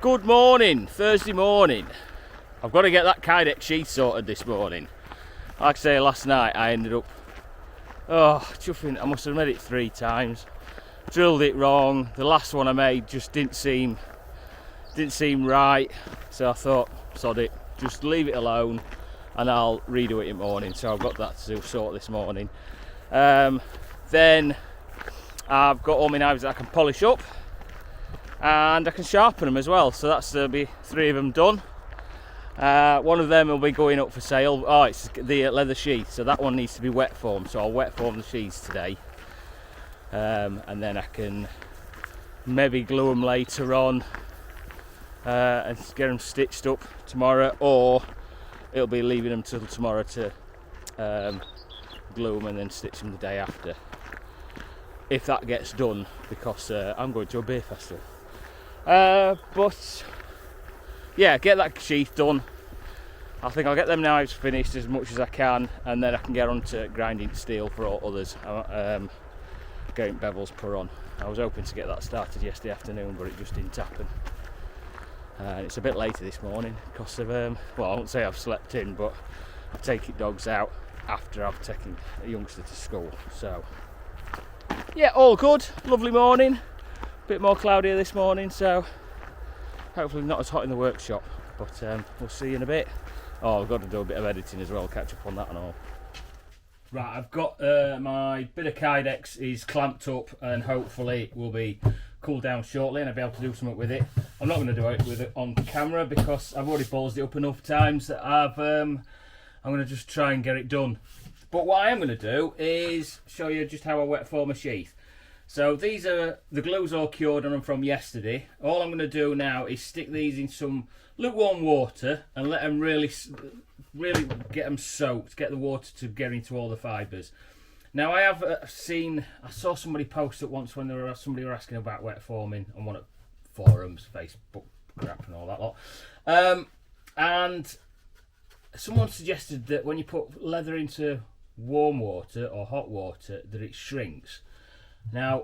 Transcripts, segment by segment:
Good morning, Thursday morning. I've got to get that Kydex sheath sorted this morning. Like I say, last night I ended up chuffing. I must have made it 3 times. Drilled it wrong. The last one I made just didn't seem right. So I thought, sod it, just leave it alone and I'll redo it in the morning. So I've got that to sort this morning. Then I've got all my knives that I can polish up. And I can sharpen them as well, so that's be 3 of them done. One of them will be going up for sale. Oh, it's the leather sheath, so that one needs to be wet formed, so I'll wet form the sheaths today, and then I can maybe glue them later on and get them stitched up tomorrow, or it'll be leaving them till tomorrow to glue them and then stitch them the day after, if that gets done, because I'm going to a beer festival. But yeah, get that sheath done. I think I'll get them knives finished as much as I can, and then I can get on to grinding steel for all others. Getting bevels put on. I was hoping to get that started yesterday afternoon, but it just didn't happen. It's a bit later this morning because of well, I won't say I've slept in, but I've taken dogs out after I've taken a youngster to school. So yeah, all good. Lovely morning. Bit more cloudier this morning, so hopefully not as hot in the workshop, but we'll see in a bit. Oh, I've got to do a bit of editing as well, catch up on that and all. Right, I've got my bit of Kydex is clamped up and hopefully will be cooled down shortly and I'll be able to do something with it. I'm not going to do it with it on camera because I've already ballsed it up enough times that I'm going to just try and get it done. But what I am going to do is show you just how I wet form a sheath. So these are the glue's all cured on them from yesterday. All I'm going to do now is stick these in some lukewarm water and let them really get them soaked, get the water to get into all the fibres. Now I have I saw somebody post it once when somebody were asking about wet forming on one of forums, Facebook crap and all that lot, and someone suggested that when you put leather into warm water or hot water that it shrinks. Now,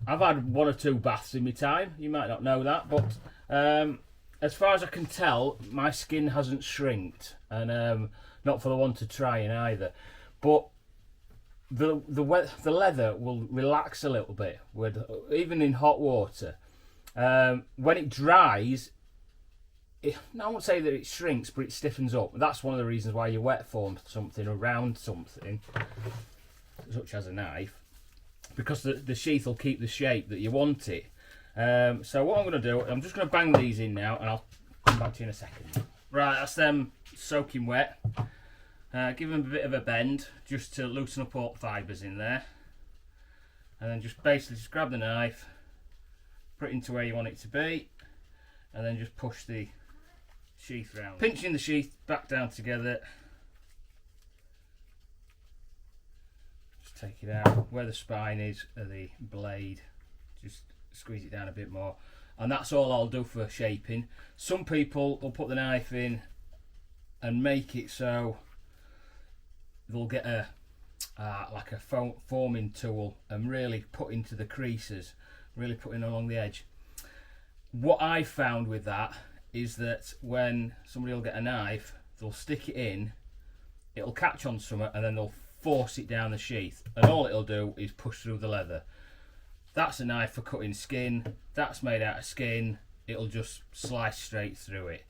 I've had 1 or 2 baths in my time. You might not know that, but as far as I can tell, my skin hasn't shrinked, and not for the one to trying either. But the leather will relax a little bit even in hot water. When it dries, I won't say that it shrinks, but it stiffens up. That's one of the reasons why you wet form something around something, such as a knife, because the sheath will keep the shape that you want it. So what I'm going to do, I'm just going to bang these in now and I'll come back to you in a second. Right, that's them soaking wet. Give them a bit of a bend just to loosen up all the fibres in there. And then just basically just grab the knife, put it into where you want it to be, and then just push the sheath round. Pinching the sheath back down together. Take it out where the spine is of the blade, just squeeze it down a bit more, and that's all I'll do for shaping. Some people will put the knife in and make it so they'll get a like a forming tool and really put into the creases, really put in along the edge. What I found with that is that when somebody will get a knife, they'll stick it in, it'll catch on something, and then they'll force it down the sheath, and all it'll do is push through the leather. That's a knife for cutting skin. That's made out of skin. It'll just slice straight through it.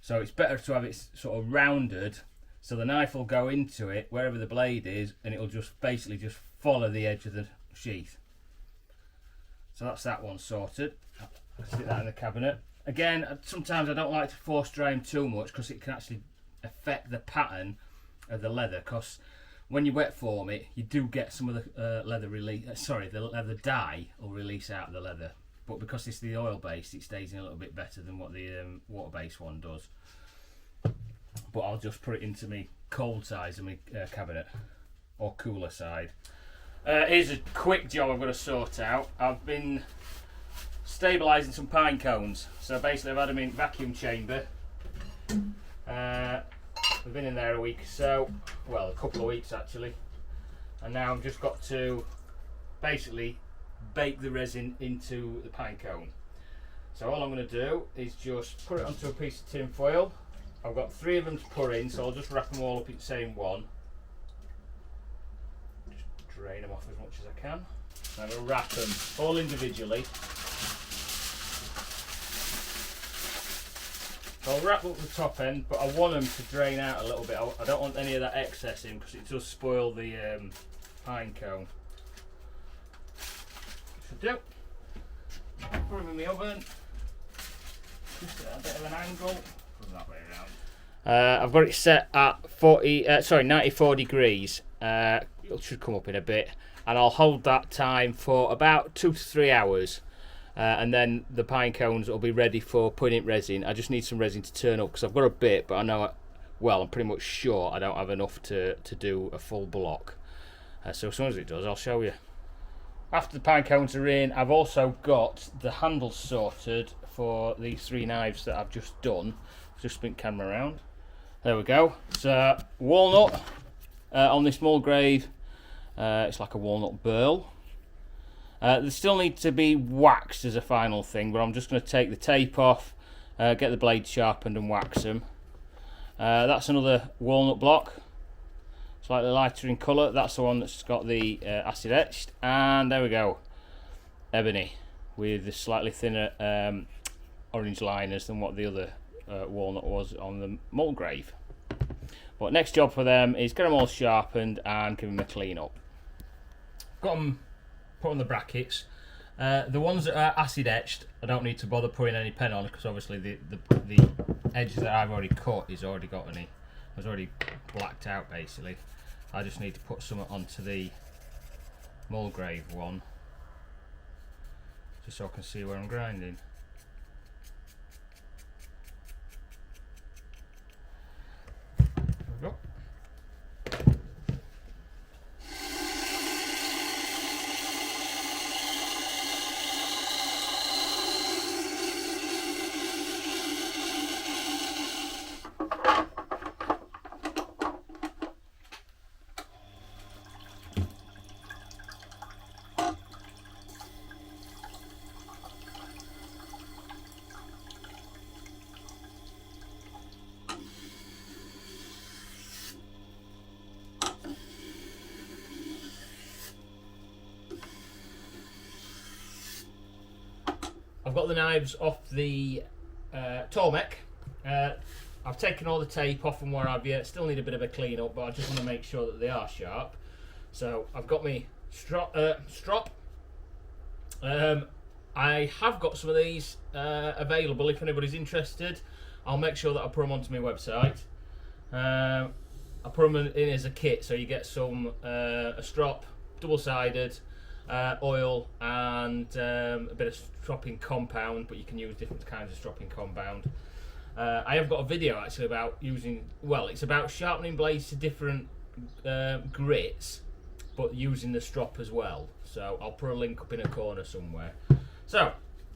So it's better to have it sort of rounded, so the knife will go into it wherever the blade is, and it'll just basically just follow the edge of the sheath. So that's that one sorted. I'll stick that in the cabinet. Again, sometimes I don't like to force dry them too much because it can actually affect the pattern of the leather, because when you wet form it, you do get some of the leather the leather dye will release out of the leather. But because it's the oil based, it stays in a little bit better than what the water based one does. But I'll just put it into my cold size of my cabinet, or cooler side. Here's a quick job I've got to sort out. I've been stabilising some pine cones. So basically I've had them in vacuum chamber. We've been in there a week or so, well, a couple of weeks actually, and now I've just got to basically bake the resin into the pine cone. So all I'm going to do is just put it onto a piece of tin foil. I've got 3 of them to put in, so I'll just wrap them all up in the same one. Just drain them off as much as I can. I'm going to wrap them all individually. So I'll wrap up the top end, but I want them to drain out a little bit. I don't want any of that excess in because it does spoil the pine cone. Should do. Put them in the oven. Just at a bit of an angle. That way around. I've got it set at 94 degrees. It should come up in a bit, and I'll hold that time for about 2 to 3 hours. And then the pine cones will be ready for putting in resin. I just need some resin to turn up because I've got a bit, but I know, well, I'm pretty much sure I don't have enough to do a full block. So as soon as it does, I'll show you. After the pine cones are in, I've also got the handles sorted for these 3 knives that I've just done. Just spin camera around. There we go. It's walnut on this Mulgrave. It's like a walnut burl. They still need to be waxed as a final thing, but I'm just going to take the tape off, get the blade sharpened and wax them. That's another walnut block, slightly lighter in colour. That's the one that's got the acid etched, and there we go, ebony with the slightly thinner orange liners than what the other walnut was on the Mulgrave. But next job for them is get them all sharpened and give them a clean up. Got them put on the brackets. The ones that are acid etched, I don't need to bother putting any pen on because obviously the edge that I've already cut is already got any, was already blacked out basically. I just need to put some onto the Mulgrave one just so I can see where I'm grinding. There we go. I've got the knives off the Tormek. I've taken all the tape off and what have you. Still need a bit of a clean up, but I just want to make sure that they are sharp. So I've got my strop. I have got some of these available if anybody's interested. I'll make sure that I put them onto my website. I put them in as a kit, so you get some a strop, double-sided, oil and a bit of stropping compound, but you can use different kinds of stropping compound. I have got a video actually about using, well, it's about sharpening blades to different grits, but using the strop as well. So I'll put a link up in a corner somewhere. So,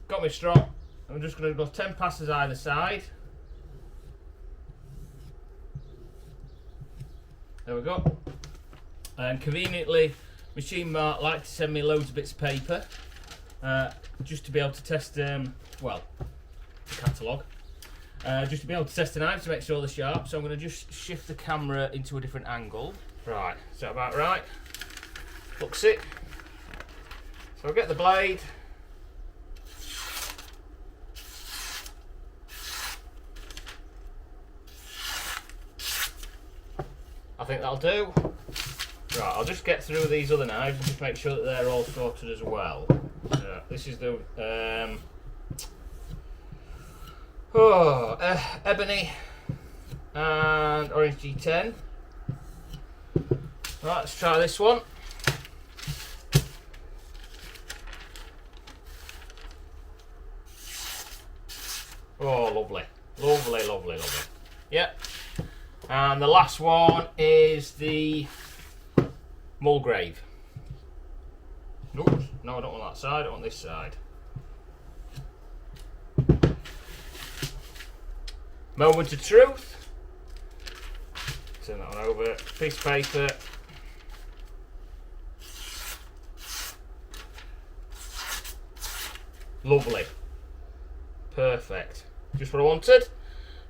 got my strop. I'm just going to go 10 passes either side. There we go. And conveniently, Machine Mart like to send me loads of bits of paper just to be able to test well, the catalogue, just to be able to test the knives to make sure they're sharp. So I'm going to just shift the camera into a different angle. Right, is that about right? Looks it. So I'll get the blade. I think that'll do. Right, I'll just get through these other knives and just make sure that they're all sorted as well. This is the ebony and orange G10. Right, let's try this one. Oh, lovely. Lovely, lovely, lovely. Yep. And the last one is the Mulgrave. Oops, no, I don't want that side, I want this side. Moment of truth. Turn that one over. Piece of paper. Lovely. Perfect. Just what I wanted.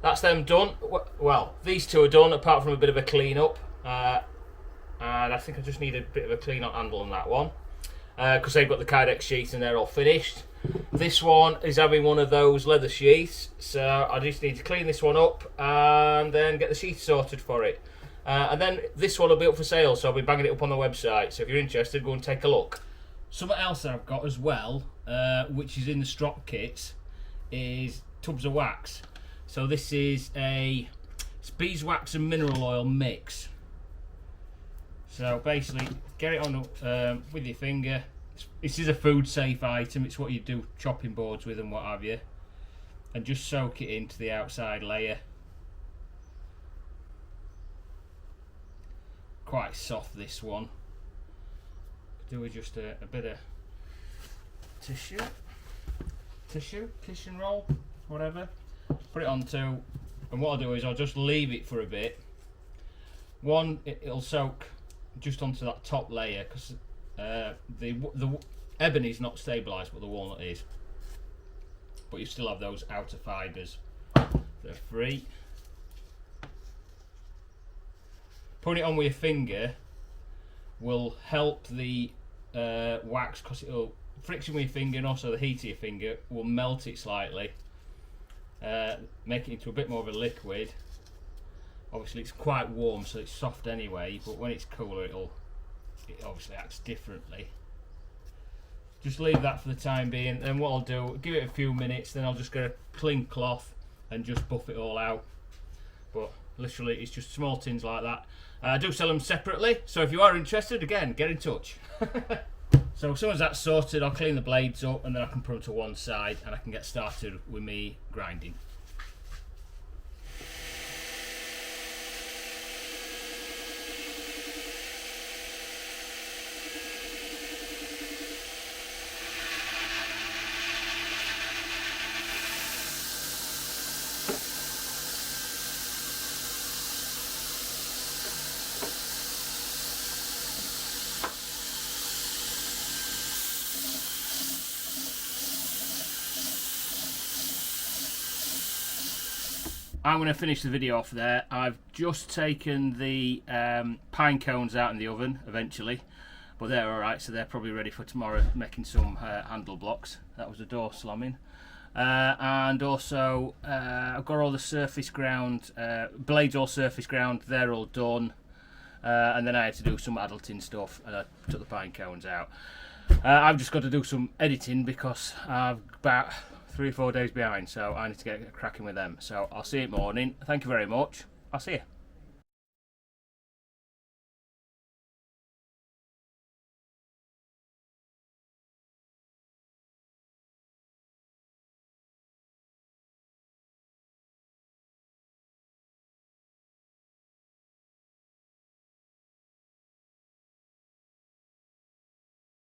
That's them done. Well, these two are done, apart from a bit of a clean up. And I think I just need a bit of a clean up handle on that one. Because they've got the Kydex sheath and they're all finished. This one is having one of those leather sheaths, so I just need to clean this one up and then get the sheath sorted for it. And then this one will be up for sale, so I'll be banging it up on the website. So if you're interested, go and take a look. Something else that I've got as well, which is in the stock kits, is tubs of wax. So this is it's beeswax and mineral oil mix. So basically, get it on with your finger. This is a food safe item. It's what you do chopping boards with and what have you. And just soak it into the outside layer. Quite soft, this one. Do with just a bit of tissue, kitchen roll, whatever. Put it onto, and what I'll do is I'll just leave it for a bit. One, it'll soak just onto that top layer, because the ebony's not stabilised, but the walnut is. But you still have those outer fibres. They're free. Putting it on with your finger will help the wax, because it'll friction with your finger and also the heat of your finger will melt it slightly, make it into a bit more of a liquid. Obviously it's quite warm, so it's soft anyway, but when it's cooler it obviously acts differently. Just leave that for the time being, and what I'll do, give it a few minutes, then I'll just get a clean cloth and just buff it all out. But literally it's just small tins like that. I do sell them separately, so if you are interested, again, get in touch. So as soon as that's sorted, I'll clean the blades up and then I can put them to one side and I can get started with me grinding. I'm going to finish the video off there. I've just taken the pine cones out in the oven eventually, but they're alright, so they're probably ready for tomorrow, making some handle blocks. That was the door slamming. And also I've got all the surface ground, blades all surface ground, they're all done. And then I had to do some adulting stuff and I took the pine cones out. I've just got to do some editing because I've about 3 or 4 days behind, so I need to get cracking with them. So I'll see you in the morning. Thank you very much. I'll see you.